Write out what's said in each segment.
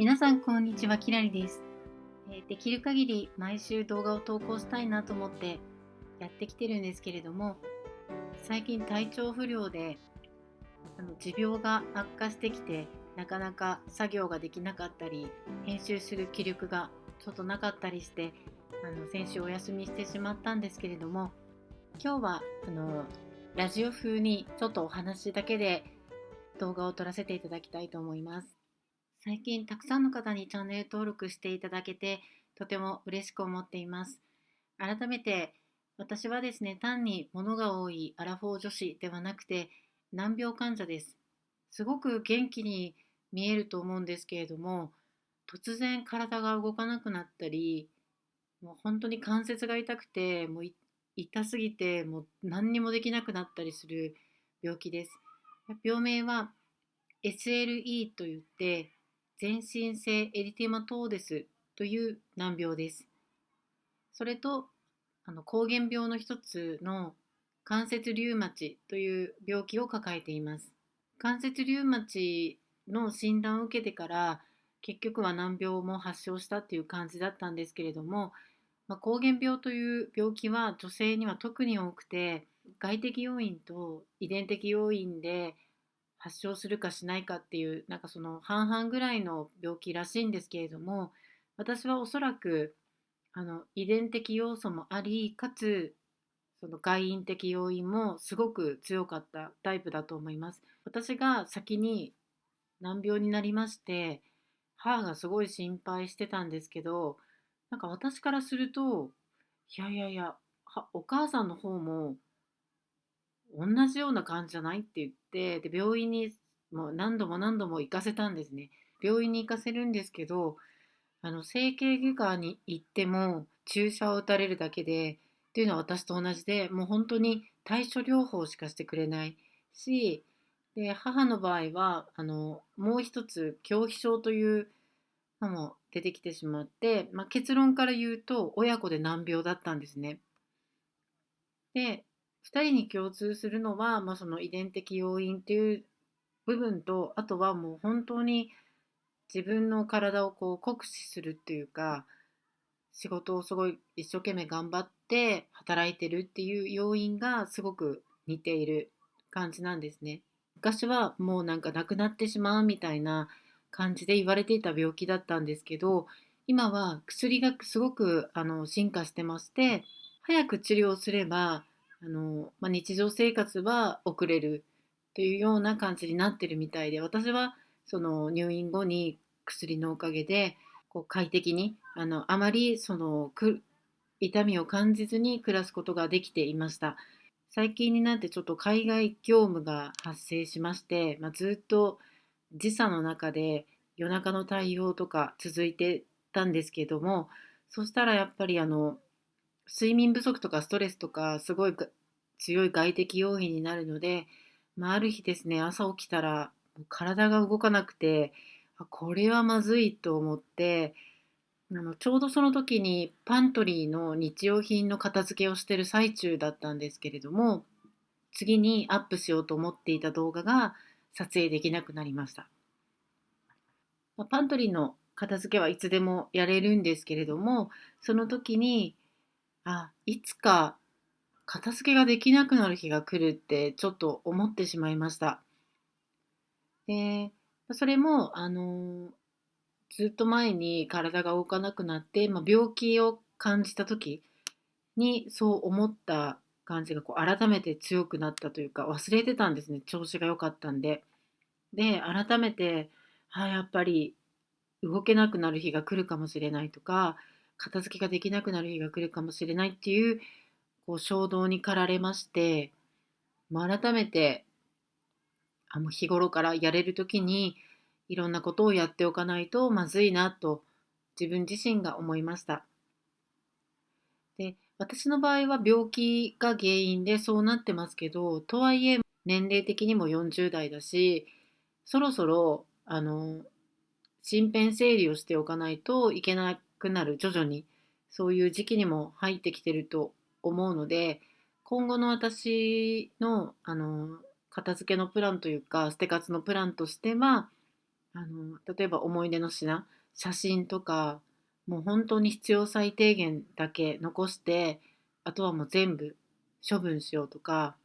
皆さんこんにちは、きらりです。できる限り毎週動画を投稿したいなと思ってやってきてるんですけれども、最近体調不良で持病が悪化してきて、なかなか作業ができなかったり、編集する気力がちょっとなかったりして、先週お休みしてしまったんですけれども、今日はラジオ風にちょっとお話だけで動画を撮らせていただきたいと思います。最近たくさんの方にチャンネル登録していただけてとても嬉しく思っています。改めて私はですね、単に物が多いアラフォー女子ではなくて難病患者です。すごく元気に見えると思うんですけれども、突然体が動かなくなったり、もう本当に関節が痛くて、痛すぎてもう何にもできなくなったりする病気です。病名は SLE といって全身性エリテマトーデスという難病です。それと膠原病の一つの関節リウマチという病気を抱えています。関節リウマチの診断を受けてから結局は難病も発症したっていう感じだったんですけれども、膠原病という病気は女性には特に多くて、外的要因と遺伝的要因で発症するかしないかっていう、なんかその半々ぐらいの病気らしいんですけれども、私はおそらく遺伝的要素もあり、かつその外因的要因もすごく強かったタイプだと思います。私が先に難病になりまして、母がすごい心配してたんですけど、なんか私からすると、いやいやいや、お母さんの方も同じような感じじゃないって言って、で、病院にもう何度も何度も行かせたんですね。病院に行かせるんですけど、整形外科に行っても注射を打たれるだけで、っていうのは私と同じで、もう本当に対処療法しかしてくれないし、で、母の場合は、もう一つ、恐怖症というのも出てきてしまって、結論から言うと、親子で難病だったんですね。で、2人に共通するのは、その遺伝的要因っていう部分と、あとはもう本当に自分の体をこう酷使するっていうか、仕事をすごい一生懸命頑張って働いてるっていう要因がすごく似ている感じなんですね。昔はもうなんか亡くなってしまうみたいな感じで言われていた病気だったんですけど、今は薬がすごく進化してまして、早く治療すれば日常生活は送れるというような感じになってるみたいで、私はその入院後に薬のおかげでこう快適にあまり痛みを感じずに暮らすことができていました。最近になってちょっと海外業務が発生しまして、ずっと時差の中で夜中の対応とか続いてたんですけども、そしたらやっぱり睡眠不足とかストレスとかすごい強い外的要因になるので、ある日ですね、朝起きたらもう体が動かなくて、これはまずいと思って、ちょうどその時にパントリーの日用品の片付けをしてる最中だったんですけれども、次にアップしようと思っていた動画が撮影できなくなりました。パントリーの片付けはいつでもやれるんですけれども、その時に、いつか片付けができなくなる日が来るってちょっと思ってしまいました。で、それも、ずっと前に体が動かなくなって、病気を感じた時にそう思った感じがこう改めて強くなったというか、忘れてたんですね、調子が良かったんで。で、改めて、やっぱり動けなくなる日が来るかもしれないとか、片付けができなくなる日が来るかもしれないっていう、こう衝動に駆られまして、改めて日頃からやれる時にいろんなことをやっておかないとまずいなと自分自身が思いました。で、私の場合は病気が原因でそうなってますけど、とはいえ年齢的にも40代だし、そろそろ身辺整理をしておかないといけなくなる、徐々にそういう時期にも入ってきてると思うので、今後の私の片付けのプランというか捨て活のプランとしては、例えば思い出の品、写真とか、もう本当に必要最低限だけ残して、あとはもう全部処分しようとか、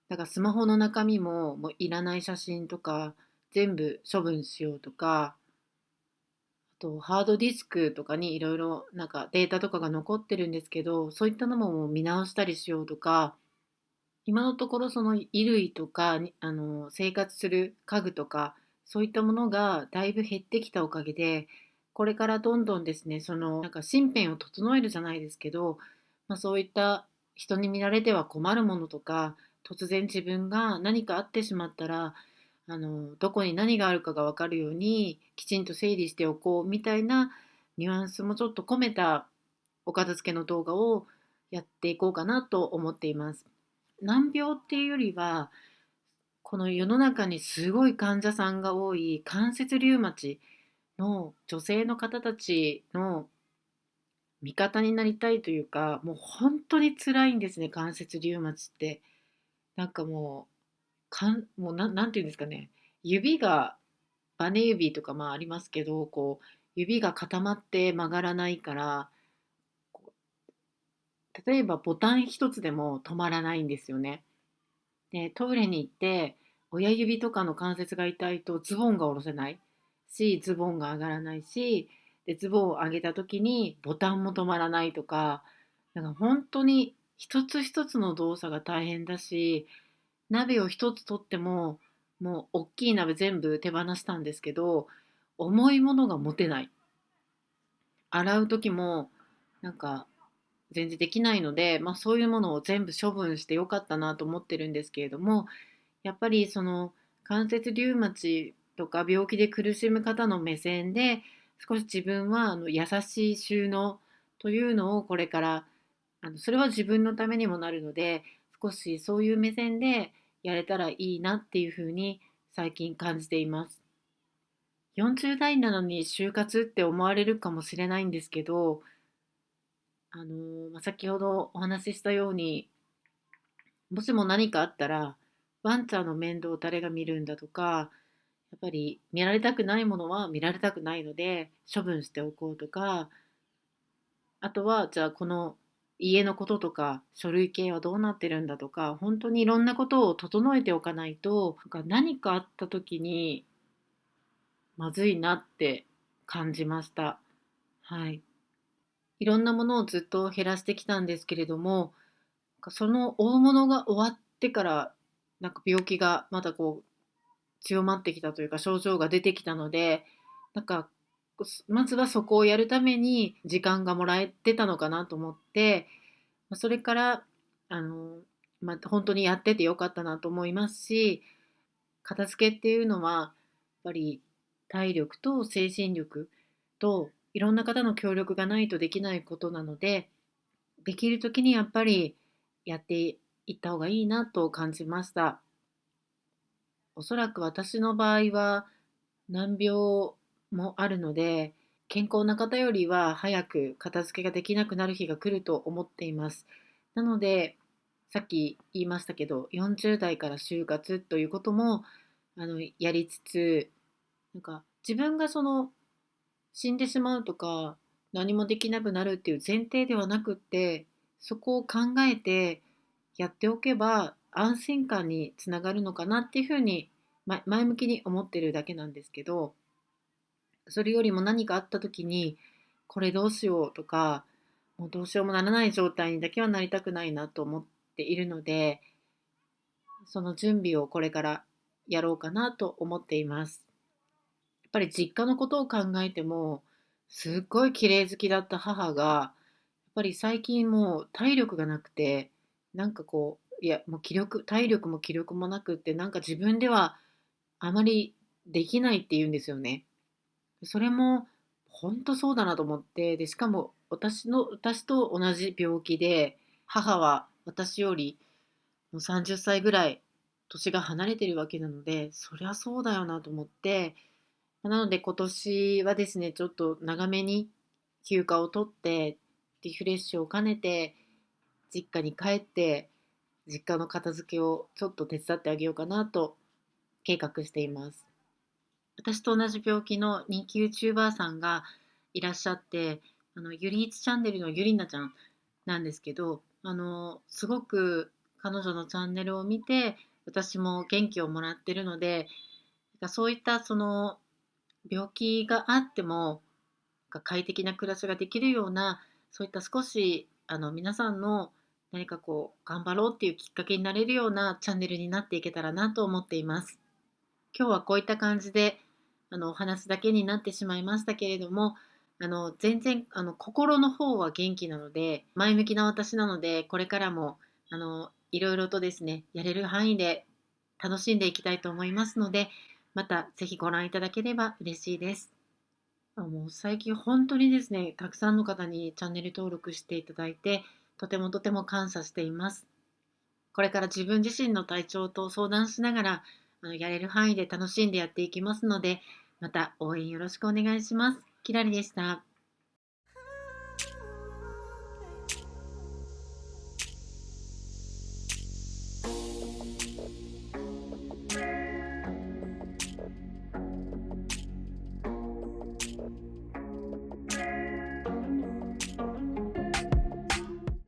だからスマホの中身ももういらない写真とか全部処分しようとか、あとハードディスクとかにいろいろなんかデータとかが残ってるんですけど、そういったのももう見直したりしようとか、今のところその衣類とかに生活する家具とかそういったものがだいぶ減ってきたおかげで、これからどんどんですね、そのなんか身辺を整えるじゃないですけど、そういった人に見られては困るものとか、突然自分が何かあってしまったらどこに何があるかが分かるようにきちんと整理しておこうみたいなニュアンスもちょっと込めたお片付けの動画をやっていこうかなと思っています。難病っていうよりは、この世の中にすごい患者さんが多い関節リウマチの女性の方たちの味方になりたいというか、もう本当に辛いんですね、関節リウマチって。なんかもう、なんていうんですかね、指が、バネ指とかありますけど、こう、指が固まって曲がらないから、こ例えばボタン一つでも止まらないんですよね。で、トイレに行って、親指とかの関節が痛いとズボンが下ろせないし、ズボンが上がらないし、で、ズボンを上げた時にボタンも止まらないとか、なんか本当に一つ一つの動作が大変だし、鍋を一つ取っても、もう大きい鍋全部手放したんですけど、重いものが持てない。洗う時も、なんか全然できないので、そういうものを全部処分してよかったなと思ってるんですけれども、やっぱりその関節リウマチとか病気で苦しむ方の目線で、少し自分は優しい収納というのをこれからそれは自分のためにもなるので、少しそういう目線でやれたらいいなっていうふうに最近感じています。40代なのに就活って思われるかもしれないんですけど、先ほどお話ししたように、もしも何かあったら、ワンちゃんの面倒を誰が見るんだとか、やっぱり見られたくないものは見られたくないので処分しておこうとか、あとはじゃあこの家のこととか書類系はどうなってるんだとか、本当にいろんなことを整えておかないと、なんか何かあった時にまずいなって感じました。はい。いろんなものをずっと減らしてきたんですけれども、その大物が終わってから、なんか病気がまたこう強まってきたというか、症状が出てきたので、なんか、まずはそこをやるために時間がもらえてたのかなと思って、それから、本当にやっててよかったなと思いますし、片付けっていうのは、やっぱり体力と精神力といろんな方の協力がないとできないことなので、できる時にやっぱりやっていった方がいいなと感じました。おそらく私の場合は難病もあるので、健康な方よりは早く片付けができなくなる日が来ると思っています。なので、さっき言いましたけど、40代から就活ということもやりつつ、なんか自分がその死んでしまうとか何もできなくなるっていう前提ではなくって、そこを考えてやっておけば安心感につながるのかなっていうふうに前向きに思ってるだけなんですけど、それよりも何かあった時にこれどうしようとか、もうどうしようもならない状態にだけはなりたくないなと思っているので、その準備をこれからやろうかなと思っています。やっぱり実家のことを考えても、すっごい綺麗好きだった母が、やっぱり最近もう体力がなくて、なんかこう、いや、もう体力も気力もなくって、なんか自分ではあまりできないって言うんですよね。それも本当そうだなと思って、で、しかも私と同じ病気で、母は私よりもう30歳ぐらい年が離れてるわけなので、そりゃそうだよなと思って、なので今年はですね、ちょっと長めに休暇を取って、リフレッシュを兼ねて、実家に帰って、実家の片付けをちょっと手伝ってあげようかなと計画しています。私と同じ病気の人気 YouTuber さんがいらっしゃって、ゆりいちチャンネルのゆりなちゃんなんですけど、すごく彼女のチャンネルを見て、私も元気をもらってるので、そういった病気があっても、快適な暮らしができるような、そういった少し、皆さんの何か頑張ろうっていうきっかけになれるようなチャンネルになっていけたらなと思っています。今日はこういった感じで、お話だけになってしまいましたけれども、全然、心の方は元気なので、前向きな私なので、これからも、いろいろとですね、やれる範囲で楽しんでいきたいと思いますので、またぜひご覧いただければ嬉しいです。もう最近本当にですね、たくさんの方にチャンネル登録していただいて、とてもとても感謝しています。これから自分自身の体調と相談しながら、やれる範囲で楽しんでやっていきますので、また応援よろしくお願いします。きらりでした。